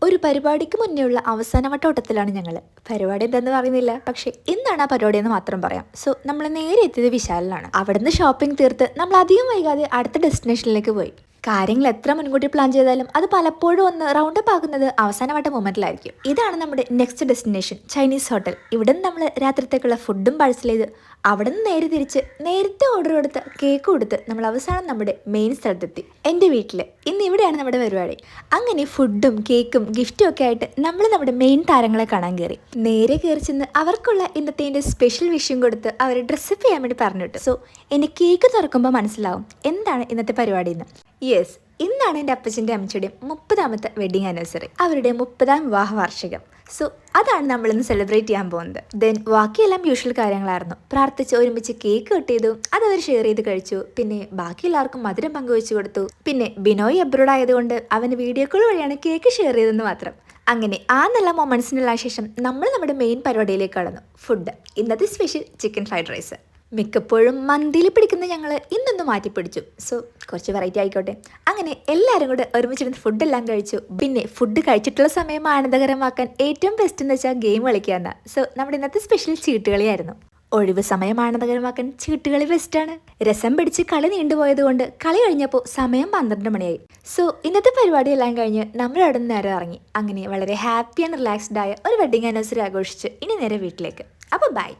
ഒരു പരിപാടിക്ക് മുന്നേയുള്ള അവസാനവട്ട ഓട്ടത്തിലാണ് ഞങ്ങൾ. പരിപാടി എന്തെന്ന് പറയുന്നില്ല, പക്ഷേ എന്താണ് ആ പരിപാടി എന്ന് മാത്രം പറയാം. സോ നമ്മൾ നേരെ എത്തിയത് വിശാലിലാണ്. അവിടുന്ന് ഷോപ്പിംഗ് തീർത്ത് നമ്മൾ അധികം വൈകാതെ അടുത്ത ഡെസ്റ്റിനേഷനിലേക്ക് പോയി. കാര്യങ്ങൾ എത്ര മുൻകൂട്ടി പ്ലാൻ ചെയ്താലും അത് പലപ്പോഴും ഒന്ന് റൗണ്ട് അപ്പ് ആകുന്നത് അവസാനവട്ട മൊമെന്റിലായിരിക്കും. ഇതാണ് നമ്മുടെ നെക്സ്റ്റ് ഡെസ്റ്റിനേഷൻ, ചൈനീസ് ഹോട്ടൽ. ഇവിടെ നിന്ന് നമ്മൾ രാത്രിത്തേക്കുള്ള ഫുഡും പാഴ്സൽ ചെയ്ത് അവിടെ നിന്ന് നേരെ തിരിച്ച് നേരത്തെ ഓർഡർ കൊടുത്ത് കേക്ക് കൊടുത്ത് നമ്മൾ അവസാനം നമ്മുടെ മെയിൻ സ്ഥലത്തെത്തി, എൻ്റെ വീട്ടിൽ. ഇന്ന് ഇവിടെയാണ് നമ്മുടെ പരിപാടി. അങ്ങനെ ഫുഡും കേക്കും ഗിഫ്റ്റും ഒക്കെ ആയിട്ട് നമ്മൾ നമ്മുടെ മെയിൻ താരങ്ങളെ കാണാൻ കയറി. നേരെ കയറി ചെന്ന് അവർക്കുള്ള ഇന്നത്തെ സ്പെഷ്യൽ വിഷയം കൊടുത്ത് അവർ ഡ്രസ്സപ്പ് ചെയ്യാൻ വേണ്ടി പറഞ്ഞിട്ട്. സോ എൻ്റെ കേക്ക് തുറക്കുമ്പോൾ മനസ്സിലാവും എന്താണ് ഇന്നത്തെ പരിപാടി എന്ന്. യെസ്, ഇന്നാണ് എൻ്റെ അപ്പച്ചൻ്റെ അമ്മച്ചിയുടെയും 30ാമത്തെ വെഡിങ് ആനിവേഴ്സറി, അവരുടെ 30ാം വിവാഹ വാർഷികം. സോ അതാണ് നമ്മളിന്ന് സെലിബ്രേറ്റ് ചെയ്യാൻ പോകുന്നത്. ദെൻ ബാക്കിയെല്ലാം യൂഷ്വൽ കാര്യങ്ങളായിരുന്നു. പ്രാർത്ഥിച്ച് ഒരുമിച്ച് കേക്ക് കട്ട് ചെയ്തു, അതവർ ഷെയർ ചെയ്ത് കഴിച്ചു. പിന്നെ ബാക്കി എല്ലാവർക്കും മധുരം പങ്കുവെച്ചു കൊടുത്തു. പിന്നെ ബിനോയ് അബ്രോഡ് ആയതുകൊണ്ട് അവന് വീഡിയോ കോൾ വഴിയാണ് കേക്ക് ഷെയർ ചെയ്തതെന്ന് മാത്രം. അങ്ങനെ ആ നല്ല മൊമെൻറ്റ്സിനുള്ള ശേഷം നമ്മൾ നമ്മുടെ മെയിൻ പരിപാടിയിലേക്ക് കടന്നു. ഫുഡ്. ഇന്നത്തെ സ്പെഷ്യൽ ചിക്കൻ ഫ്രൈഡ് റൈസ്. മിക്കപ്പോഴും മന്തിയിൽ പിടിക്കുന്ന ഞങ്ങൾ ഇന്നൊന്ന് മാറ്റിപ്പിടിച്ചു. സോ കുറച്ച് വെറൈറ്റി ആയിക്കോട്ടെ. അങ്ങനെ എല്ലാവരും കൂടെ ഒരുമിച്ചിരുന്ന് ഫുഡെല്ലാം കഴിച്ചു. പിന്നെ ഫുഡ് കഴിച്ചിട്ടുള്ള സമയം ആനന്ദകരമാക്കാൻ ഏറ്റവും ബെസ്റ്റ് എന്ന് വെച്ചാൽ ഗെയിം കളിക്കാമെന്ന. സോ നമ്മുടെ ഇന്നത്തെ സ്പെഷ്യൽ ചീട്ടുകളിയായിരുന്നു. ഒഴിവ് സമയം ആനന്ദകരമാക്കാൻ ചീട്ടുകളി ബെസ്റ്റാണ്. രസം പിടിച്ച് കളി നീണ്ടുപോയത് കൊണ്ട് കളി കഴിഞ്ഞപ്പോൾ സമയം 12 മണിയായി. സോ ഇന്നത്തെ പരിപാടിയെല്ലാം കഴിഞ്ഞ് നമ്മൾ അവിടെ നിന്ന് നേരെ ഇറങ്ങി. അങ്ങനെ വളരെ ഹാപ്പി ആൻഡ് റിലാക്സ്ഡ് ആയ ഒരു വെഡിങ് ആനിവേഴ്സറി ആഘോഷിച്ച് ഇനി നേരെ വീട്ടിലേക്ക്. അപ്പോൾ ബൈ.